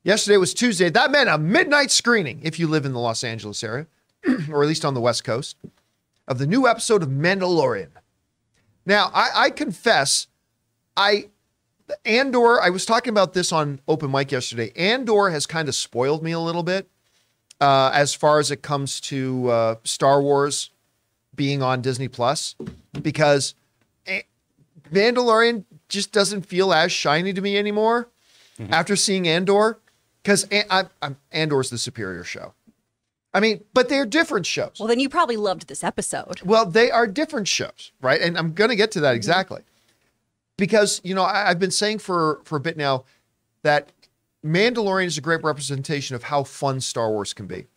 Yesterday was Tuesday. That meant a midnight screening, if you live in the Los Angeles area, or at least on the West Coast, of the new episode of Mandalorian. Now, I confess, Andor, I was talking about this on Open Mic yesterday. Andor has kind of spoiled me a little bit as far as it comes to Star Wars being on Disney Plus, because Mandalorian just doesn't feel as shiny to me anymore after seeing Andor, because Andor's the superior show. I mean, but they're different shows. Well, then you probably loved this episode. Well, they are different shows, right? And I'm going to get to that exactly. Because, you know, I've been saying for a bit now that Mandalorian is a great representation of how fun Star Wars can be.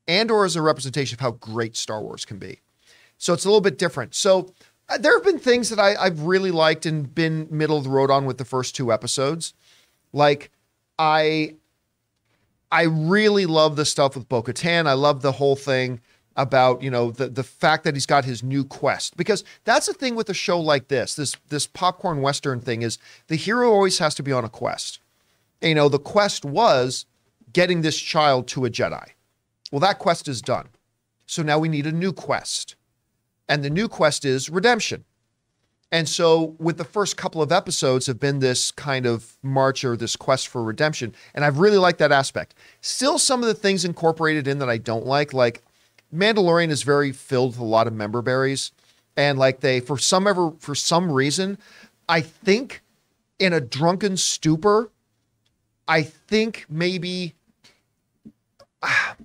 Andor is a representation of how great Star Wars can be. So it's a little bit different. So there have been things that I've really liked and been middle of the road on with the first 2 episodes. Like, I really love the stuff with Bo-Katan. I love the whole thing about, you know, the fact that he's got his new quest, because that's the thing with a show like this popcorn Western thing, is the hero always has to be on a quest. And, you know, the quest was getting this child to a Jedi. Well, that quest is done. So now we need a new quest. And the new quest is redemption. And so with the first couple of episodes have been this kind of march or this quest for redemption. And I've really liked that aspect. Still some of the things incorporated in that I don't like Mandalorian is very filled with a lot of member berries. And like for some reason, I think in a drunken stupor, I think maybe Bob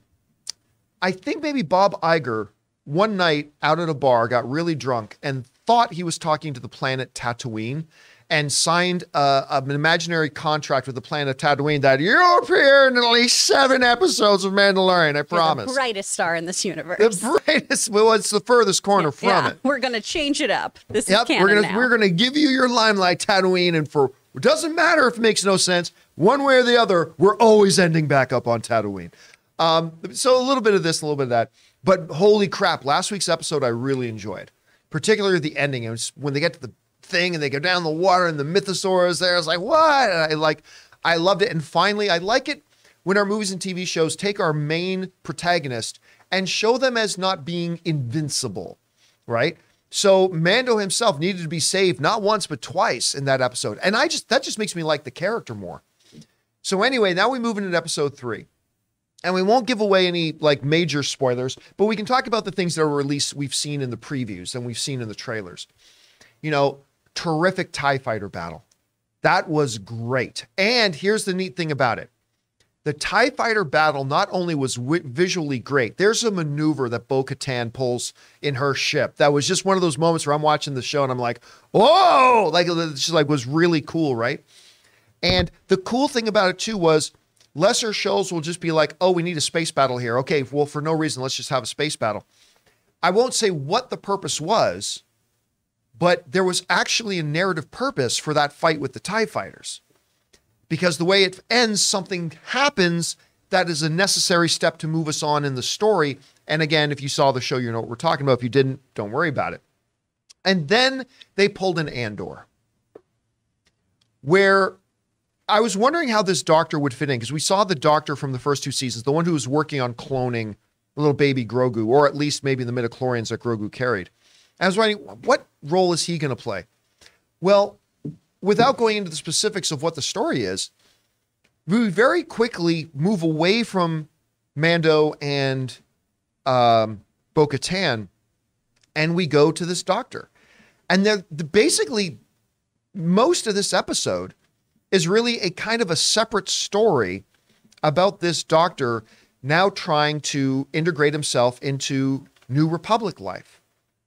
Iger one night out at a bar got really drunk and thought he was talking to the planet Tatooine and signed an imaginary contract with the planet Tatooine that you'll appear in at least 7 episodes of Mandalorian, I promise. You're the brightest star in this universe. The brightest, well, it's the furthest corner from it. We're going to change it up. This is canon now. We're gonna give you your limelight, Tatooine, and it doesn't matter if it makes no sense, one way or the other, we're always ending back up on Tatooine. So a little bit of this, a little bit of that. But holy crap, last week's episode I really enjoyed. Particularly the ending. It was when they get to the thing and they go down the water and the mythosaurs there. I was like, what? And I loved it. And finally, I like it when our movies and TV shows take our main protagonist and show them as not being invincible, right? So Mando himself needed to be saved not once, but twice in that episode. And that just makes me like the character more. So anyway, now we move into episode 3. And we won't give away any like major spoilers, but we can talk about the things that are released we've seen in the previews and we've seen in the trailers. You know, terrific TIE fighter battle. That was great. And here's the neat thing about it. The TIE fighter battle not only was visually great, there's a maneuver that Bo-Katan pulls in her ship. That was just one of those moments where I'm watching the show and I'm like, whoa, like it just like was really cool, right? And the cool thing about it too was lesser shows will just be like, oh, we need a space battle here. Okay, well, for no reason, let's just have a space battle. I won't say what the purpose was, but there was actually a narrative purpose for that fight with the TIE fighters. Because the way it ends, something happens that is a necessary step to move us on in the story. And again, if you saw the show, you know what we're talking about. If you didn't, don't worry about it. And then they pulled an Andor, where I was wondering how this doctor would fit in, because we saw the doctor from the first 2 seasons, the one who was working on cloning little baby Grogu, or at least maybe the midichlorians that Grogu carried. And I was wondering, what role is he going to play? Well, without going into the specifics of what the story is, we very quickly move away from Mando and Bo-Katan, and we go to this doctor. And basically, most of this episode is really a kind of a separate story about this doctor now trying to integrate himself into New Republic life.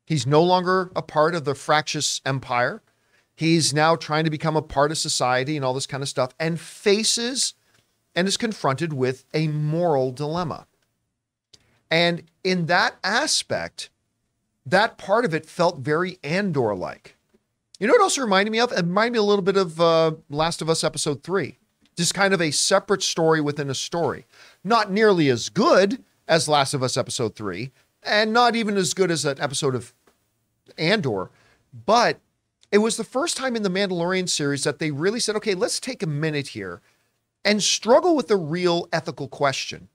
He's no longer a part of the fractious empire. He's now trying to become a part of society and all this kind of stuff, and faces and is confronted with a moral dilemma. And in that aspect, that part of it felt very Andor-like. You know what else it reminded me of? It reminded me a little bit of Last of Us Episode 3. Just kind of a separate story within a story. Not nearly as good as Last of Us Episode 3, and not even as good as an episode of Andor. But it was the first time in the Mandalorian series that they really said, okay, let's take a minute here and struggle with a real ethical question.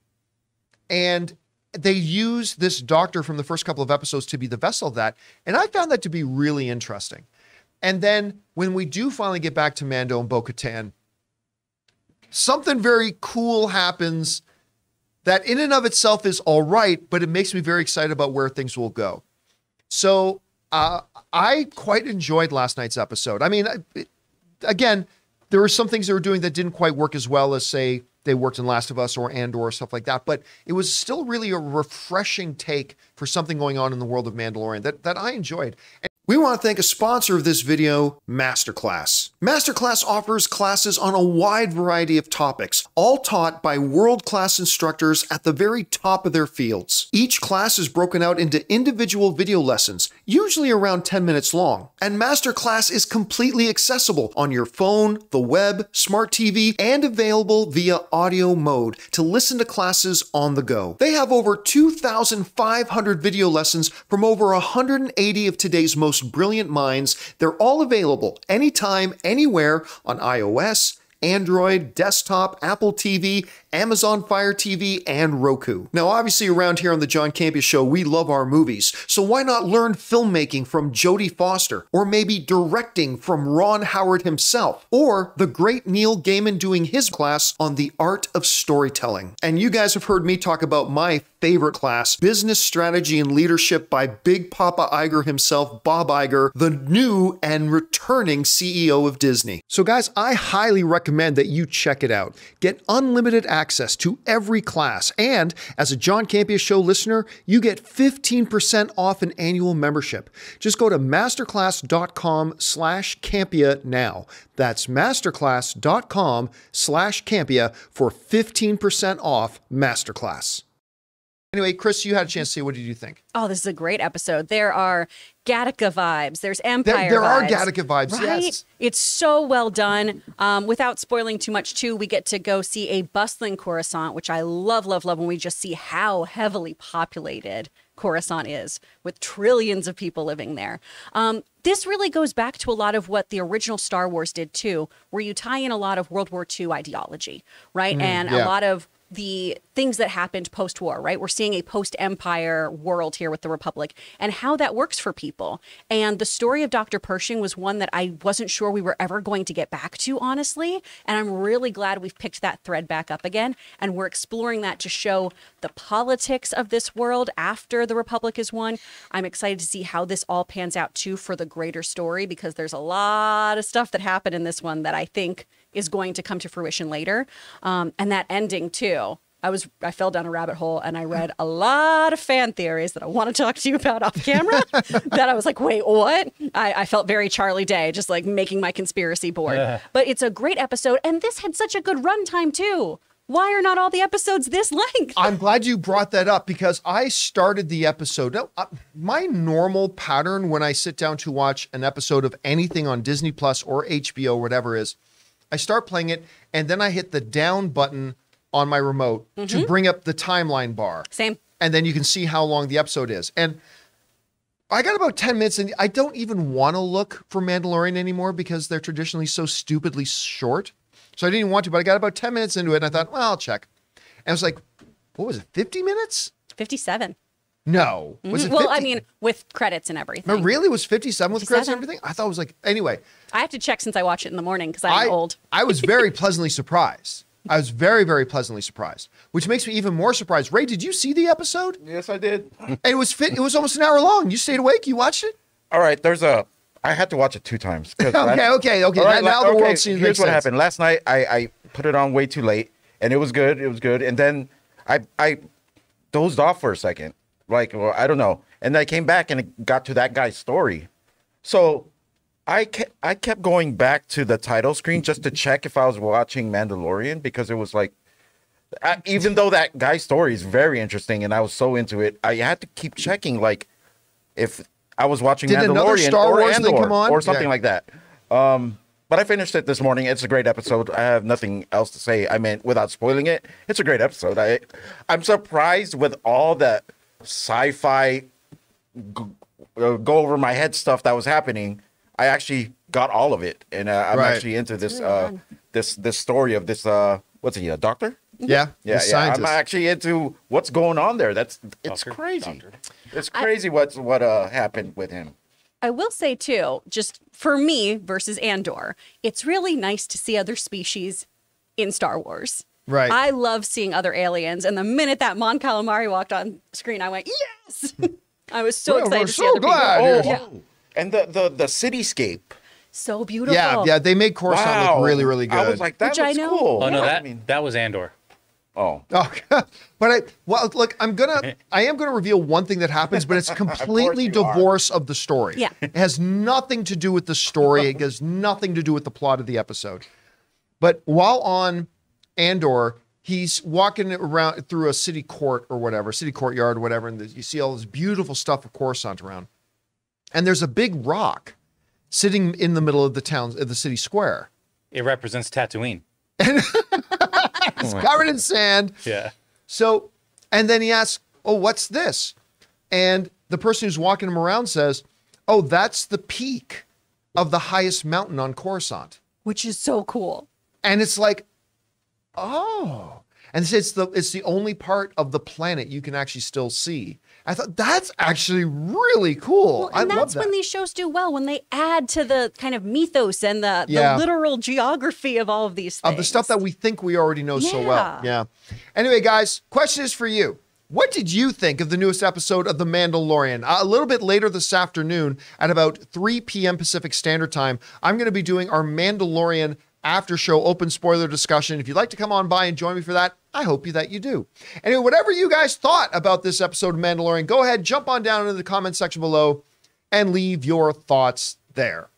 And they use this doctor from the first couple of episodes to be the vessel of that. And I found that to be really interesting. And then when we do finally get back to Mando and Bo-Katan, something very cool happens that in and of itself is all right, but it makes me very excited about where things will go. So I quite enjoyed last night's episode. I mean, again, there were some things they were doing that didn't quite work as well as, say, they worked in Last of Us or Andor or stuff like that, but it was still really a refreshing take for something going on in the world of Mandalorian that I enjoyed. And we want to thank a sponsor of this video, MasterClass. MasterClass offers classes on a wide variety of topics, all taught by world-class instructors at the very top of their fields. Each class is broken out into individual video lessons, usually around 10 minutes long. And MasterClass is completely accessible on your phone, the web, smart TV, and available via audio mode to listen to classes on the go. They have over 2,500 video lessons from over 180 of today's most brilliant minds. They're all available anytime, anywhere on iOS, Android, desktop, Apple TV, Amazon Fire TV, and Roku. Now, obviously around here on the John Campea Show, we love our movies, so why not learn filmmaking from Jodie Foster, or maybe directing from Ron Howard himself, or the great Neil Gaiman doing his class on the art of storytelling. And you guys have heard me talk about my favorite class, Business Strategy and Leadership by Big Papa Iger himself, Bob Iger, the new and returning CEO of Disney. So guys, I highly recommend that you check it out. Get unlimited access to every class, and as a John Campea Show listener, you get 15% off an annual membership. Just go to masterclass.com/Campea now. That's masterclass.com/Campea for 15% off Masterclass. Anyway, Chris, you had a chance to see. What did you think? Oh, this is a great episode. There are Gattaca vibes. There's Empire there vibes. There are Gattaca vibes, right? yes. It's so well done. Without spoiling too much, too, we get to go see a bustling Coruscant, which I love, love, love when we just see how heavily populated Coruscant is, with trillions of people living there. This really goes back to a lot of what the original Star Wars did, too, where you tie in a lot of World War II ideology, right? And a lot of the things that happened post-war, right? We're seeing a post-Empire world here with the Republic and how that works for people. And the story of Dr. Pershing was one that I wasn't sure we were ever going to get back to, honestly. And I'm really glad we've picked that thread back up again. And we're exploring that to show the politics of this world after the Republic is won. I'm excited to see how this all pans out, too, for the greater story, because there's a lot of stuff that happened in this one that I think is going to come to fruition later. And that ending, too. I fell down a rabbit hole and I read a lot of fan theories that I want to talk to you about off camera that I was like, wait, what? I felt very Charlie Day, just like making my conspiracy board. But it's a great episode. And this had such a good runtime, too. Why are not all the episodes this length? I'm glad you brought that up, because I started the episode. My normal pattern when I sit down to watch an episode of anything on Disney Plus or HBO, whatever is, I start playing it and then I hit the down button on my remote to bring up the timeline bar. Same. And then you can see how long the episode is. And I got about 10 minutes and I don't even want to look for Mandalorian anymore because they're traditionally so stupidly short. So I didn't even want to, but I got about 10 minutes into it and I thought, well, I'll check. And I was like, what was it, 50 minutes? 57. No. Was it 50? Well, I mean, with credits and everything. No, really? It was 57 with credits and everything? I thought it was like, anyway. I have to check since I watch it in the morning because I'm old. I was very pleasantly surprised. I was very, very pleasantly surprised, which makes me even more surprised. Ray, did you see the episode? Yes, I did. And it was almost an hour long. You stayed awake? You watched it? All right, I had to watch it 2 times. Okay. Right, now the world seems to make Here's what sense. happened. Last night, I put it on way too late, and it was good. It was good. And then I dozed off for a second. Like, well, I don't know. And I came back and it got to that guy's story. So I kept going back to the title screen just to check if I was watching Mandalorian, because it was like, even though that guy's story is very interesting and I was so into it, I had to keep checking, like, if I was watching Mandalorian Star or Wars Andor come on? or something like that. But I finished it this morning. It's a great episode. I have nothing else to say. I mean, without spoiling it, it's a great episode. I'm surprised with all the sci-fi go over my head stuff that was happening. I actually got all of it, and I'm actually into this this story of this what's he, a doctor? Yeah, Yeah, he's a yeah. scientist. I'm actually into what's going on there. It's crazy. It's crazy what happened with him. I will say too, just for me versus Andor, it's really nice to see other species in Star Wars. Right. I love seeing other aliens, and the minute that Mon Calamari walked on screen, I went, yes! I was so excited we're to see so other glad. people. Oh, and the cityscape. So beautiful. Yeah, they made Coruscant look really, really good. I was like, that Which I looks know. cool. Oh no, Yeah, that was Andor. oh. Oh, but look, I am gonna reveal one thing that happens, but it's completely you are. divorced of the story. Yeah. It has nothing to do with the story. It has nothing to do with the plot of the episode. But while on Andor, he's walking around through a city court or whatever, city courtyard or whatever, and you see all this beautiful stuff of Coruscant around. And there's a big rock sitting in the middle of the city square. It represents Tatooine. It's covered in sand. Yeah. So, and then he asks, "Oh, what's this?" And the person who's walking him around says, "Oh, that's the peak of the highest mountain on Coruscant." Which is so cool. And it's like, oh. And it's the only part of the planet you can actually still see. I thought that's actually really cool. Well, and I love that's that. when these shows do well, when they add to the kind of mythos and the literal geography of all of these things. Of the stuff that we think we already know so well. Yeah. Yeah. Anyway, guys, question is for you. What did you think of the newest episode of The Mandalorian? A little bit later this afternoon at about 3 p.m. Pacific Standard Time, I'm going to be doing our Mandalorian after show open spoiler discussion. If you'd like to come on by and join me for that, I hope that you do. Anyway, whatever you guys thought about this episode of Mandalorian, go ahead, jump on down into the comment section below and leave your thoughts there.